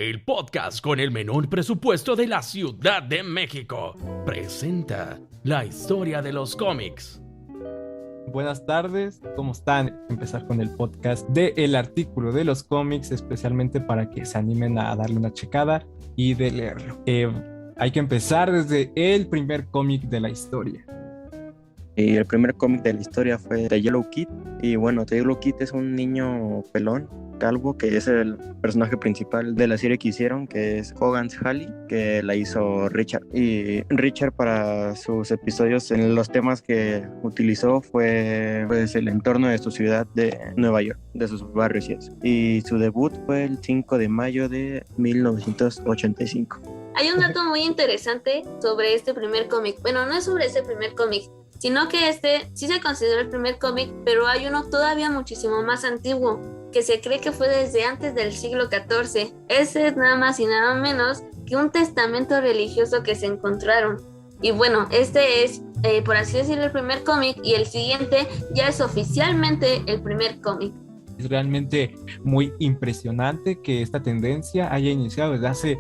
el podcast con el menor presupuesto de la Ciudad de México, presenta la historia de los cómics. Buenas tardes, ¿cómo están? Empezar con el podcast de El Artículo de los cómics, especialmente para que se animen a darle una checada y de leerlo. Hay que empezar desde el primer cómic de la historia. Y el primer cómic de la historia fue The Yellow Kid. Y bueno, The Yellow Kid es un niño pelón, calvo, que es el personaje principal de la serie que hicieron, que es Hogan's Halley, que la hizo Richard. Y Richard, para sus episodios, en los temas que utilizó fue pues el entorno de su ciudad de Nueva York, de sus barrios y eso. Y su debut fue el 5 de mayo de 1985. Hay un dato muy interesante sobre este primer cómic. Bueno, no es sobre este primer cómic, sino que este sí se considera el primer cómic, pero hay uno todavía muchísimo más antiguo, que se cree que fue desde antes del siglo XIV. Ese es nada más y nada menos que un testamento religioso que se encontraron. Y bueno, este es, por así decirlo, el primer cómic, y el siguiente ya es oficialmente el primer cómic. Es realmente muy impresionante que esta tendencia haya iniciado desde hace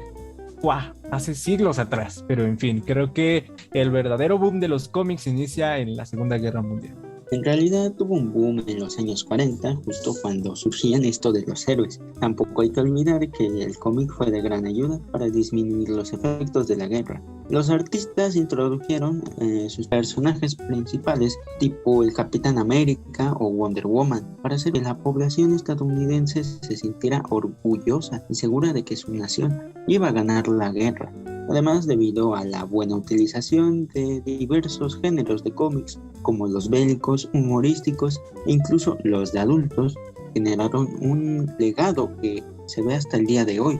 siglos atrás, pero en fin, creo que el verdadero boom de los cómics inicia en la Segunda Guerra Mundial. En realidad tuvo un boom en los años 40, justo cuando surgían esto de los héroes. Tampoco hay que olvidar que el cómic fue de gran ayuda para disminuir los efectos de la guerra. Los artistas introdujeron sus personajes principales, tipo el Capitán América o Wonder Woman, para hacer que la población estadounidense se sintiera orgullosa y segura de que su nación iba a ganar la guerra. Además, debido a la buena utilización de diversos géneros de cómics, como los bélicos, humorísticos e incluso los de adultos, generaron un legado que se ve hasta el día de hoy.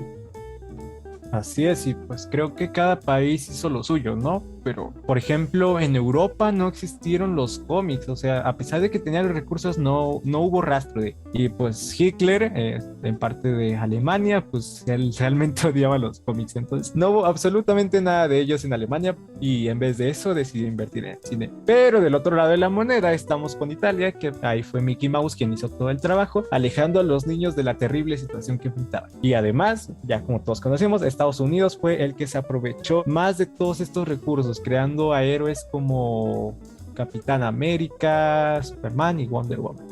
Así es, y pues creo que cada país hizo lo suyo, ¿no? Pero, por ejemplo, en Europa no existieron los cómics, o sea, a pesar de que tenían los recursos, no hubo rastro de... Y pues Hitler, en parte de Alemania, pues él realmente odiaba los cómics, entonces no hubo absolutamente nada de ellos en Alemania, y en vez de eso decidió invertir en cine. Pero del otro lado de la moneda estamos con Italia, que ahí fue Mickey Mouse quien hizo todo el trabajo, alejando a los niños de la terrible situación que enfrentaban. Y además, ya como todos conocemos, Estados Unidos fue el que se aprovechó más de todos estos recursos, creando a héroes como Capitán América, Superman y Wonder Woman.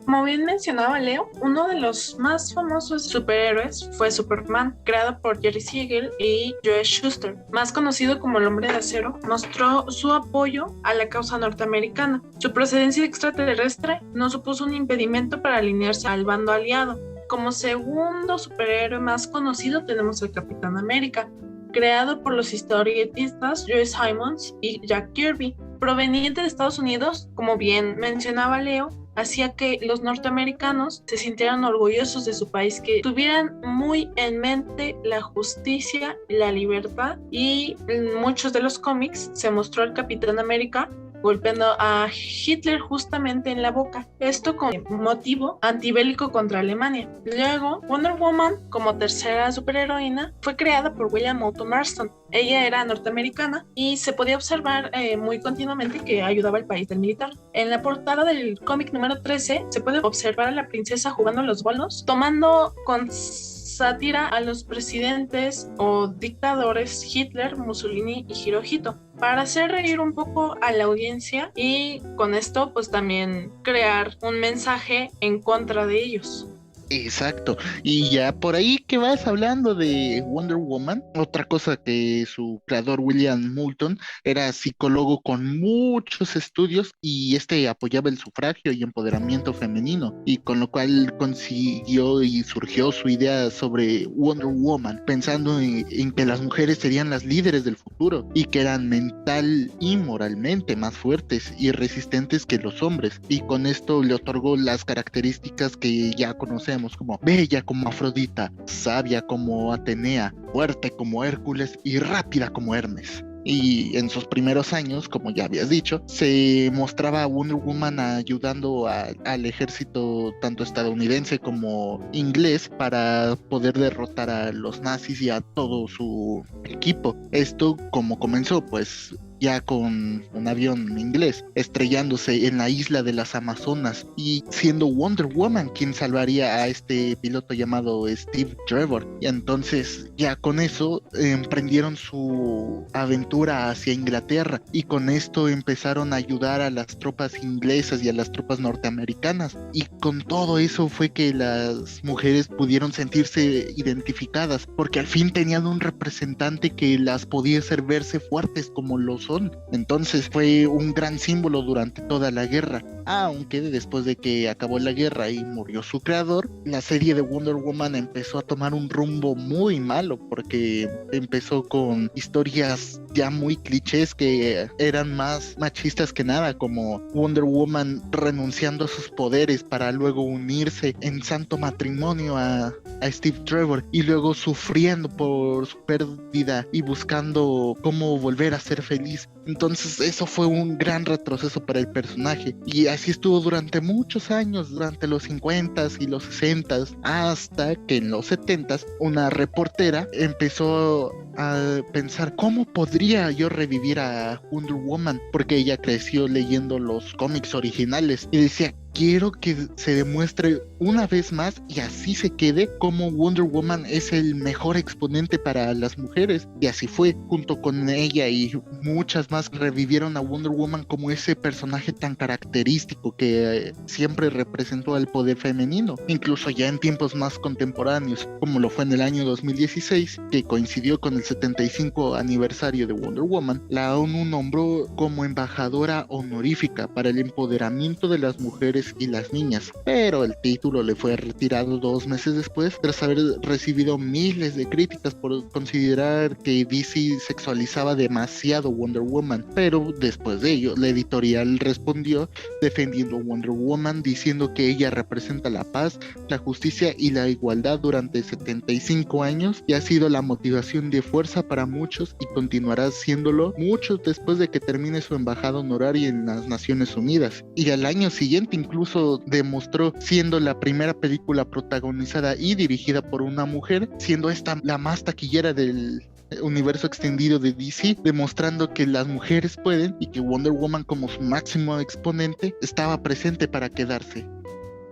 Como bien mencionaba Leo, uno de los más famosos superhéroes fue Superman, creado por Jerry Siegel y Joe Shuster. Más conocido como el Hombre de Acero, mostró su apoyo a la causa norteamericana. Su procedencia extraterrestre no supuso un impedimento para alinearse al bando aliado. Como segundo superhéroe más conocido tenemos al Capitán América, creado por los historietistas Joe Simons y Jack Kirby. Proveniente de Estados Unidos, como bien mencionaba Leo, hacía que los norteamericanos se sintieran orgullosos de su país, que tuvieran muy en mente la justicia, la libertad, y en muchos de los cómics se mostró al Capitán América golpeando a Hitler justamente en la boca, esto con motivo antibélico contra Alemania. Luego, Wonder Woman, como tercera superheroína, fue creada por William Moulton Marston. Ella era norteamericana y se podía observar muy continuamente que ayudaba al país del militar. En la portada del cómic número 13 se puede observar a la princesa jugando los bolos, tomando con sátira a los presidentes o dictadores Hitler, Mussolini y Hirohito, para hacer reír un poco a la audiencia y con esto pues también crear un mensaje en contra de ellos. Exacto, y ya por ahí que vas hablando de Wonder Woman, otra cosa que su creador William Moulton era psicólogo con muchos estudios y apoyaba el sufragio y empoderamiento femenino, y con lo cual consiguió y surgió su idea sobre Wonder Woman, pensando en que las mujeres serían las líderes del futuro y que eran mental y moralmente más fuertes y resistentes que los hombres, y con esto le otorgó las características que ya conocemos, como bella como Afrodita, sabia como Atenea, fuerte como Hércules y rápida como Hermes. Y en sus primeros años, como ya habías dicho, se mostraba a Wonder Woman ayudando al ejército tanto estadounidense como inglés para poder derrotar a los nazis y a todo su equipo. Esto como comenzó, pues ya con un avión inglés, estrellándose en la isla de las Amazonas y siendo Wonder Woman quien salvaría a este piloto llamado Steve Trevor. Y entonces ya con eso emprendieron su aventura hacia Inglaterra y con esto empezaron a ayudar a las tropas inglesas y a las tropas norteamericanas, y con todo eso fue que las mujeres pudieron sentirse identificadas porque al fin tenían un representante que las podía hacer verse fuertes como lo son. Entonces fue un gran símbolo durante toda la guerra, aunque después de que acabó la guerra y murió su creador, la serie de Wonder Woman empezó a tomar un rumbo muy malo porque empezó con historias ya muy clichés que eran más machistas que nada, como Wonder Woman renunciando a sus poderes para luego unirse en santo matrimonio a Steve Trevor y luego sufriendo por su pérdida y buscando cómo volver a ser feliz. Entonces eso fue un gran retroceso para el personaje y así estuvo durante muchos años, durante los 50s y los 60s, hasta que en los 70s una reportera empezó a pensar cómo podría yo revivir a Wonder Woman, porque ella creció leyendo los cómics originales y decía: quiero que se demuestre una vez más y así se quede como Wonder Woman es el mejor exponente para las mujeres. Y así fue, junto con ella y muchas más revivieron a Wonder Woman como ese personaje tan característico que siempre representó al poder femenino, incluso ya en tiempos más contemporáneos, como lo fue en el año 2016, que coincidió con el 75 aniversario de Wonder Woman. La ONU nombró como embajadora honorífica para el empoderamiento de las mujeres y las niñas, pero el título le fue retirado 2 meses después tras haber recibido miles de críticas por considerar que DC sexualizaba demasiado Wonder Woman. Pero después de ello, la editorial respondió defendiendo a Wonder Woman, diciendo que ella representa la paz, la justicia y la igualdad durante 75 años y ha sido la motivación de fuerza para muchos y continuará siéndolo muchos después de que termine su embajada honoraria en las Naciones Unidas. Y al año siguiente incluso demostró, siendo la primera película protagonizada y dirigida por una mujer, siendo esta la más taquillera del universo extendido de DC, demostrando que las mujeres pueden y que Wonder Woman, como su máximo exponente, estaba presente para quedarse.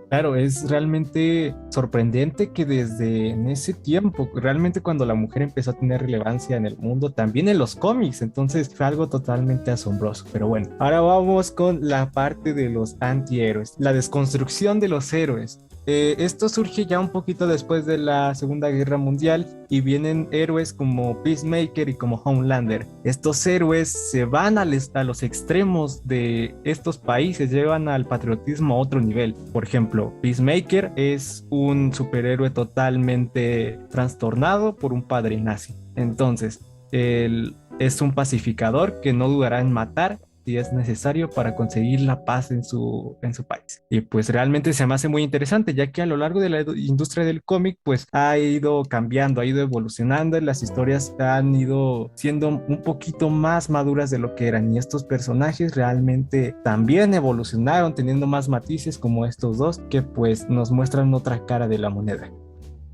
Claro, es realmente sorprendente que desde en ese tiempo, realmente cuando la mujer empezó a tener relevancia en el mundo, también en los cómics, entonces fue algo totalmente asombroso. Pero bueno, ahora vamos con la parte de los antihéroes, la desconstrucción de los héroes. Esto surge ya un poquito después de la Segunda Guerra Mundial y vienen héroes como Peacemaker y como Homelander. Estos héroes se van a los extremos de estos países, llevan al patriotismo a otro nivel. Por ejemplo, Peacemaker es un superhéroe totalmente trastornado por un padre nazi. Entonces, él es un pacificador que no dudará en matar si es necesario para conseguir la paz en su país. Y pues realmente se me hace muy interesante, ya que a lo largo de la industria del cómic pues ha ido cambiando, ha ido evolucionando, y las historias han ido siendo un poquito más maduras de lo que eran, y estos personajes realmente también evolucionaron, teniendo más matices como estos dos que pues nos muestran otra cara de la moneda.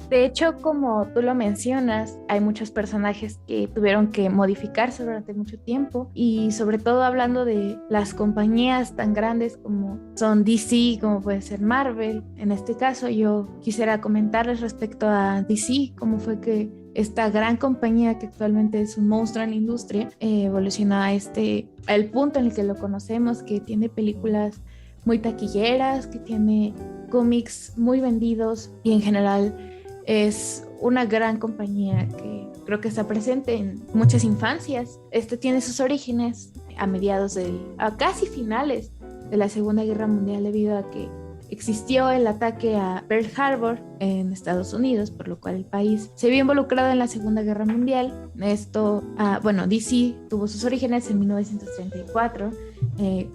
De hecho, como tú lo mencionas, hay muchos personajes que tuvieron que modificarse durante mucho tiempo, y sobre todo hablando de las compañías tan grandes como son DC, como puede ser Marvel. En este caso yo quisiera comentarles respecto a DC, cómo fue que esta gran compañía que actualmente es un monstruo en la industria evolucionó a el punto en el que lo conocemos, que tiene películas muy taquilleras, que tiene cómics muy vendidos, y en general es una gran compañía que creo que está presente en muchas infancias. Tiene sus orígenes a casi finales de la Segunda Guerra Mundial, debido a que existió el ataque a Pearl Harbor en Estados Unidos, por lo cual el país se vio involucrado en la Segunda Guerra Mundial. DC tuvo sus orígenes en 1934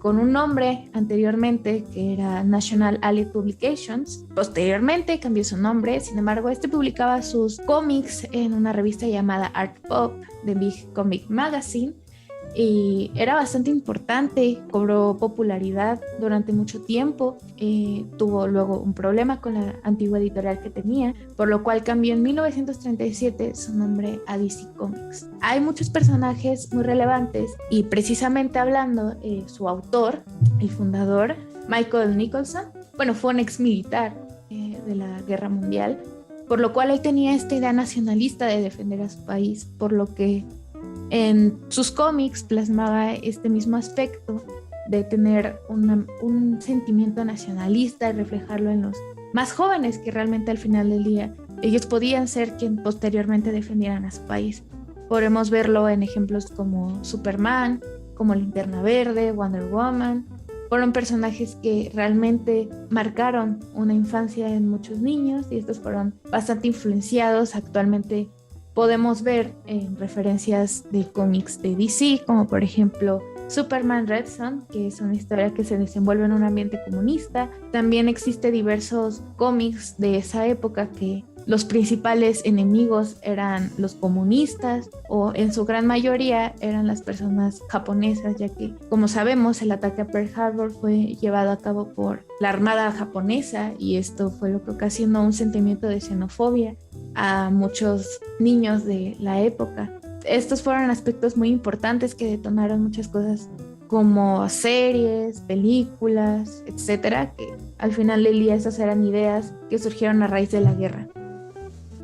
con un nombre anteriormente que era National Allied Publications. Posteriormente cambió su nombre, sin embargo publicaba sus cómics en una revista llamada Art Pop, The Big Comic Magazine, y era bastante importante, cobró popularidad durante mucho tiempo. Tuvo luego un problema con la antigua editorial que tenía, por lo cual cambió en 1937 su nombre a DC Comics. Hay muchos personajes muy relevantes y precisamente hablando, su autor, el fundador, Michael Nicholson, bueno, fue un ex militar de la Guerra Mundial, por lo cual él tenía esta idea nacionalista de defender a su país, por lo que en sus cómics plasmaba este mismo aspecto de tener un sentimiento nacionalista y reflejarlo en los más jóvenes, que realmente al final del día ellos podían ser quien posteriormente defendieran a su país. Podemos verlo en ejemplos como Superman, como Linterna Verde, Wonder Woman. Fueron personajes que realmente marcaron una infancia en muchos niños y estos fueron bastante influenciados. Actualmente podemos ver en referencias de cómics de DC, como por ejemplo Superman Red Son, que es una historia que se desenvuelve en un ambiente comunista. También existen diversos cómics de esa época que los principales enemigos eran los comunistas, o en su gran mayoría eran las personas japonesas, ya que, como sabemos, el ataque a Pearl Harbor fue llevado a cabo por la Armada japonesa, y esto fue lo que ocasionó un sentimiento de xenofobia a muchos niños de la época. Estos fueron aspectos muy importantes que detonaron muchas cosas como series, películas, etcétera, que al final del día esas eran ideas que surgieron a raíz de la guerra.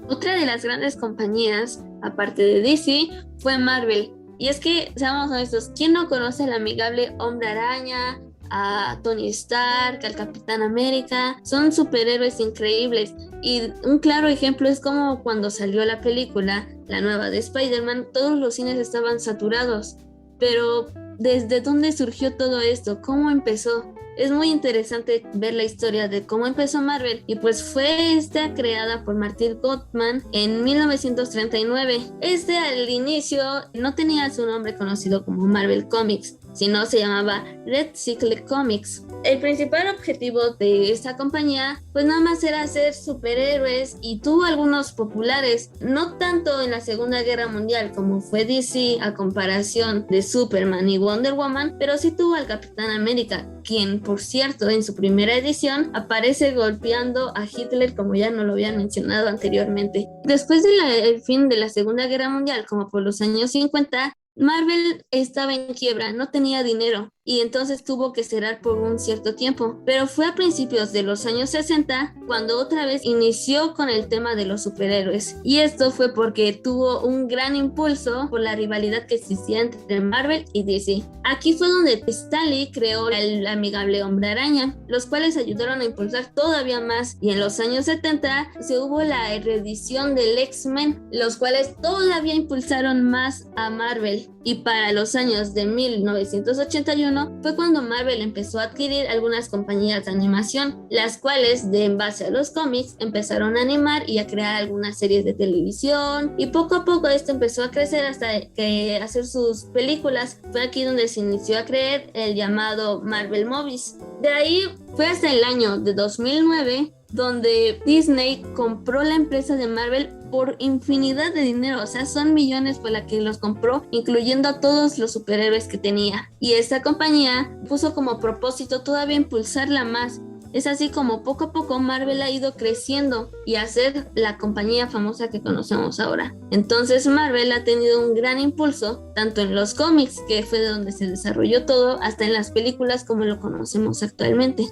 Otra de las grandes compañías, aparte de DC, fue Marvel. Y es que, seamos honestos, ¿quién no conoce al amigable Hombre Araña, a Tony Stark, al Capitán América? Son superhéroes increíbles. Y un claro ejemplo es como cuando salió la película, la nueva de Spider-Man, todos los cines estaban saturados. Pero, ¿desde dónde surgió todo esto? ¿Cómo empezó? Es muy interesante ver la historia de cómo empezó Marvel, y pues fue creada por Martin Goodman en 1939. Al inicio no tenía su nombre conocido como Marvel Comics, sino se llamaba Red Circle Comics. El principal objetivo de esta compañía pues nada más era hacer superhéroes, y tuvo algunos populares, no tanto en la Segunda Guerra Mundial como fue DC a comparación de Superman y Wonder Woman, pero sí tuvo al Capitán América, quien por cierto en su primera edición aparece golpeando a Hitler, como ya no lo habían mencionado anteriormente. Después del fin de la Segunda Guerra Mundial, como por los años 50, Marvel estaba en quiebra, no tenía dinero, y entonces tuvo que cerrar por un cierto tiempo. Pero fue a principios de los años 60 cuando otra vez inició con el tema de los superhéroes, y esto fue porque tuvo un gran impulso por la rivalidad que existía entre Marvel y DC. Aquí fue donde Stan Lee creó el amigable Hombre Araña, los cuales ayudaron a impulsar todavía más, y en los años 70 se hubo la reedición del X-Men, los cuales todavía impulsaron más a Marvel. Y para los años de 1981 fue cuando Marvel empezó a adquirir algunas compañías de animación, las cuales, en base a los cómics, empezaron a animar y a crear algunas series de televisión, y poco a poco esto empezó a crecer hasta que hacer sus películas. Fue aquí donde se inició a crear el llamado Marvel Movies. De ahí fue hasta el año de 2009 donde Disney compró la empresa de Marvel por infinidad de dinero, o sea, son millones por la que los compró, incluyendo a todos los superhéroes que tenía. Y esta compañía puso como propósito todavía impulsarla más. Es así como poco a poco Marvel ha ido creciendo y a ser la compañía famosa que conocemos ahora. Entonces Marvel ha tenido un gran impulso, tanto en los cómics, que fue de donde se desarrolló todo, hasta en las películas como lo conocemos actualmente.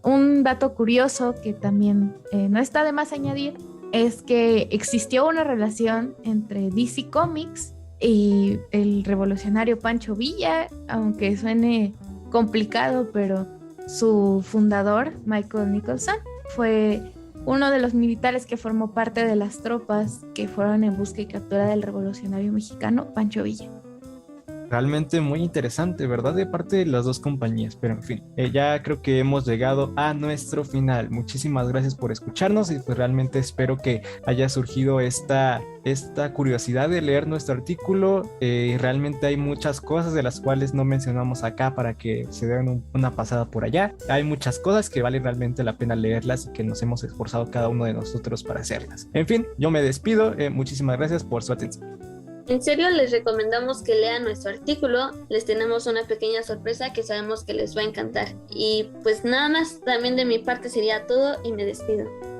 Un dato curioso que también no está de más añadir es que existió una relación entre DC Comics y el revolucionario Pancho Villa, aunque suene complicado, pero su fundador, Michael Nicholson, fue uno de los militares que formó parte de las tropas que fueron en busca y captura del revolucionario mexicano Pancho Villa. Realmente muy interesante, ¿verdad? De parte de las dos compañías, pero en fin, ya creo que hemos llegado a nuestro final. Muchísimas gracias por escucharnos, y pues realmente espero que haya surgido esta curiosidad de leer nuestro artículo. Realmente hay muchas cosas de las cuales no mencionamos acá para que se den una pasada por allá. Hay muchas cosas que vale realmente la pena leerlas y que nos hemos esforzado cada uno de nosotros para hacerlas. En fin, yo me despido, muchísimas gracias por su atención. En serio, les recomendamos que lean nuestro artículo. Les tenemos una pequeña sorpresa que sabemos que les va a encantar. Y pues nada más, también de mi parte sería todo y me despido.